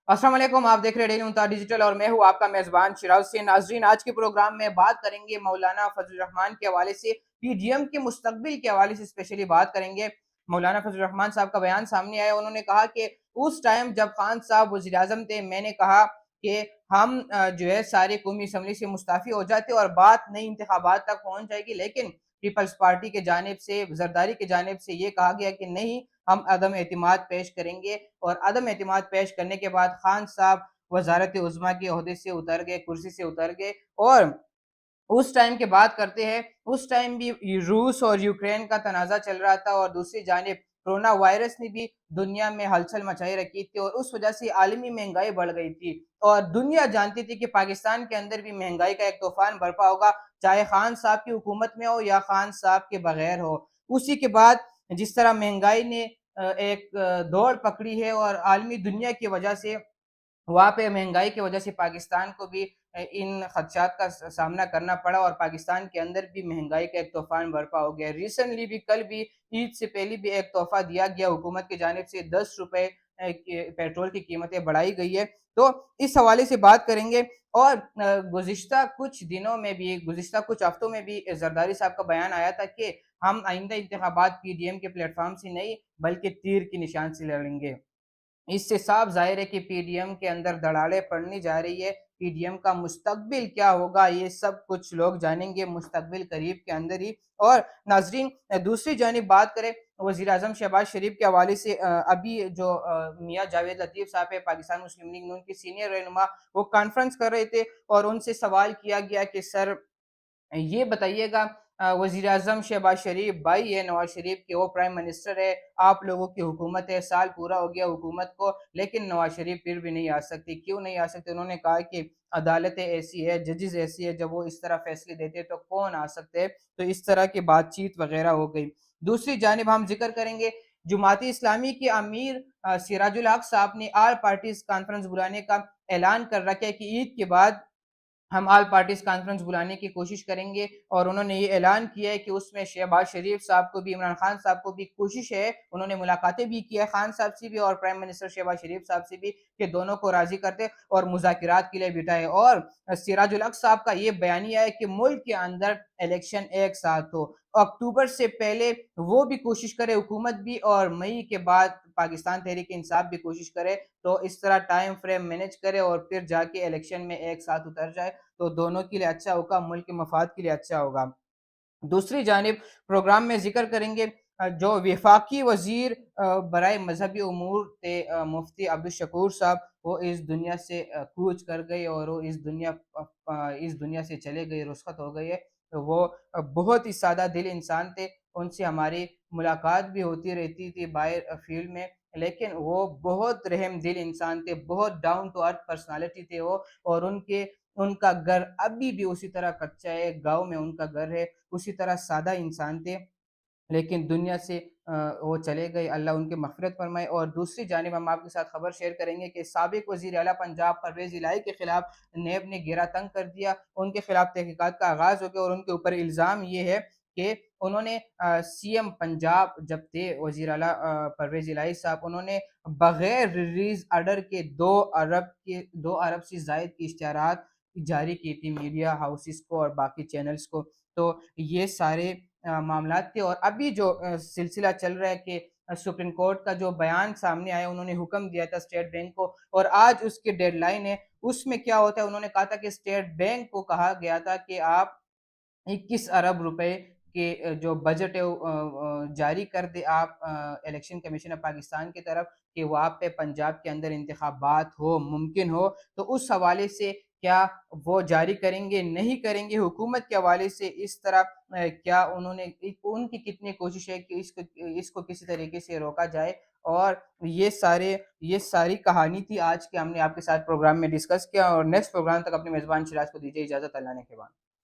अस्सलाम वालेकुम, आप देख रहे हैं डेली मुनताज़ डिजिटल और मैं हूँ आपका मेज़बान शिराज से। नाज़रीन, आज के प्रोग्राम में बात करेंगे मौलाना फजल रहमान के हवाले से, पीडीएम के मुस्तकबिल के हवाले से स्पेशली बात करेंगे। मौलाना फजल रहमान साहब का बयान सामने आया, उन्होंने कहा कि उस टाइम जब खान साहब वज़ीर आज़म थे, मैंने कहा कि हम जो है सारे कौमी असम्बली से मुस्ताफ़ी हो जाते और बात नई इंतखाबात तक पहुँच जाएगी, लेकिन पीपल्स पार्टी की जानिब से, ज़रदारी की जानिब से ये कहा गया कि नहीं, हम अदम एतमाद पेश करेंगे। और अदम एतमाद पेश करने के बाद खान साहब वज़ारत उज़्मा के ओहदे से उतर गए, कुर्सी से उतर गए। और उस टाइम की बात करते हैं, उस टाइम भी रूस और यूक्रेन का तनाज़ा चल रहा था और दूसरी जानिब कोरोना वायरस ने भी दुनिया में हलचल मचाई रखी थी और उस वजह से आलमी महंगाई बढ़ गई थी और दुनिया जानती थी कि पाकिस्तान के अंदर भी महंगाई का एक तूफान बरपा होगा, चाहे खान साहब की हुकूमत में हो या खान साहब के बगैर हो। उसी के बाद जिस तरह महंगाई ने एक दौड़ पकड़ी है और आलमी दुनिया की वजह से वहाँ पे महंगाई की वजह से पाकिस्तान को भी इन खदशात का सामना करना पड़ा और पाकिस्तान के अंदर भी महंगाई का एक तूफान बरपा हो गया। रिसेंटली भी कल भी ईद से पहले भी एक तोहफा दिया गया हुकूमत की जानिब से, 10 रुपए पेट्रोल की कीमतें बढ़ाई गई है। तो इस हवाले से बात करेंगे और गुज़िश्ता कुछ दिनों में भी, गुज़िश्ता कुछ हफ्तों में भी ज़रदारी साहब का बयान आया था कि हम आइंदा इंतखाबात पीडीएम के प्लेटफॉर्म से नहीं बल्कि तीर की निशान से लड़ेंगे। इससे साफ ज़ाहिर है कि पीडीएम के अंदर दरारें पड़नी जा रही है। पीडीएम का मुस्तकबिल क्या होगा, ये सब कुछ लोग जानेंगे मुस्तकबिल करीब के अंदर ही। और नाज़रीन, दूसरी जानिब बात करें वज़ीर-ए-आज़म शहबाज़ शरीफ के हवाले से, अभी जो मियाँ जावेद लतीफ़ साहब है, पाकिस्तान मुस्लिम लीग नून के सीनियर रहनुमा, वो कॉन्फ्रेंस कर रहे थे और उनसे सवाल किया गया कि सर, ये बताइएगा, वज़ीर आज़म शहबाज़ शरीफ भाई है नवाज़ शरीफ के, वो प्राइम मिनिस्टर है, आप लोगों की हुकूमत है, साल पूरा हो गया हुकूमत को, लेकिन नवाज़ शरीफ फिर भी नहीं आ सकती, क्यों नहीं आ सकते? उन्होंने कहा कि अदालतें ऐसी है, जजेस ऐसी है, जब वो इस तरह फैसले देते हैं तो कौन आ सकते हैं? तो इस तरह की बातचीत वगैरह हो गई। दूसरी जानिब हम ज़िक्र करेंगे जमात इस्लामी के अमीर सिराजुल हक साहब ने ऑल पार्टीज़ कॉन्फ्रेंस बुलाने का ऐलान कर रखा है कि ईद के बाद हम ऑल पार्टीज़ कॉन्फ्रेंस बुलाने की कोशिश करेंगे और उन्होंने ये ऐलान किया है कि उसमें शहबाज शरीफ साहब को भी, इमरान खान साहब को भी कोशिश है, उन्होंने मुलाकातें भी की है खान साहब से भी और प्राइम मिनिस्टर शहबाज शरीफ साहब से भी, कि दोनों को राज़ी करते और मुज़ाकिरात के लिए बिठाए। और सिराजुल हक साहब का ये बयानिया है कि मुल्क के अंदर इलेक्शन एक साथ हो, अक्टूबर से पहले वो भी कोशिश करे हुकूमत भी, और मई के बाद पाकिस्तान तहरीक इंसाफ भी कोशिश करे, तो इस तरह टाइम फ्रेम मैनेज करे और फिर जाके इलेक्शन में एक साथ उतर जाए, तो दोनों के लिए अच्छा होगा, मुल्क के मफाद के लिए अच्छा होगा। दूसरी जानिब प्रोग्राम में ज़िक्र करेंगे जो वफ़ाकी वज़ीर बराए मज़हबी उमूर थे, मुफ्ती अब्दुल शकूर साहब, वो इस दुनिया से कूच कर गए और वो इस दुनिया से चले गए, रुख़्सत हो गए। तो वो बहुत ही सादा दिल इंसान थे, उनसे हमारी मुलाकात भी होती रहती थी बाहर फ़ील्ड में, लेकिन वो बहुत रहमदिल इंसान थे, बहुत डाउन टू अर्थ पर्सनैलिटी थे वो। और उनका घर अभी भी उसी तरह कच्चा है, गाँव में उनका घर है, उसी तरह सादा इंसान थे, लेकिन दुनिया से वो चले गए, अल्लाह उनकी मग़फ़िरत फ़रमाए। और दूसरी जानिब हम आपके साथ ख़बर शेयर करेंगे कि साबिक़ वज़ीर आला पंजाब परवेज़ इलाही के खिलाफ़ नैब ने घेरा तंग कर दिया, उनके खिलाफ़ तहक़ीक़ात का आगाज़ हो गया और उनके ऊपर इल्ज़ाम ये है कि उन्होंने सीएम पंजाब जब थे वज़ीर आला परवेज़ इलाही साहब, उन्होंने बग़ैर रिलीज़ ऑर्डर के 2 अरब से ज़ायद की इश्तिहारात जारी की थी मीडिया हाउसेस को और बाकी चैनल्स को। तो ये सारे मामलात थे और अभी जो सिलसिला चल रहा है कि सुप्रीम कोर्ट का जो बयान सामने आया, उन्होंने हुक्म दिया था स्टेट बैंक को और आज उसकी डेडलाइन है। उसमें क्या होता है, उन्होंने कहा था कि स्टेट बैंक को कहा गया था कि आप 21 अरब रुपए के जो बजट है वो जारी कर दे आप इलेक्शन कमीशन ऑफ पाकिस्तान की तरफ, कि वहाँ पे पंजाब के अंदर इंतखाबात हो, मुमकिन हो। तो उस हवाले से क्या वो जारी करेंगे, नहीं करेंगे? हुकूमत के हवाले से इस तरह क्या उनकी कितनी कोशिश है कि इसको इसको किसी तरीके से रोका जाए? और ये सारी कहानी थी आज की, हमने आपके साथ प्रोग्राम में डिस्कस किया और नेक्स्ट प्रोग्राम तक अपने मेज़बान शिराज को दीजिए इजाज़त, अल्लाह ने के बाद।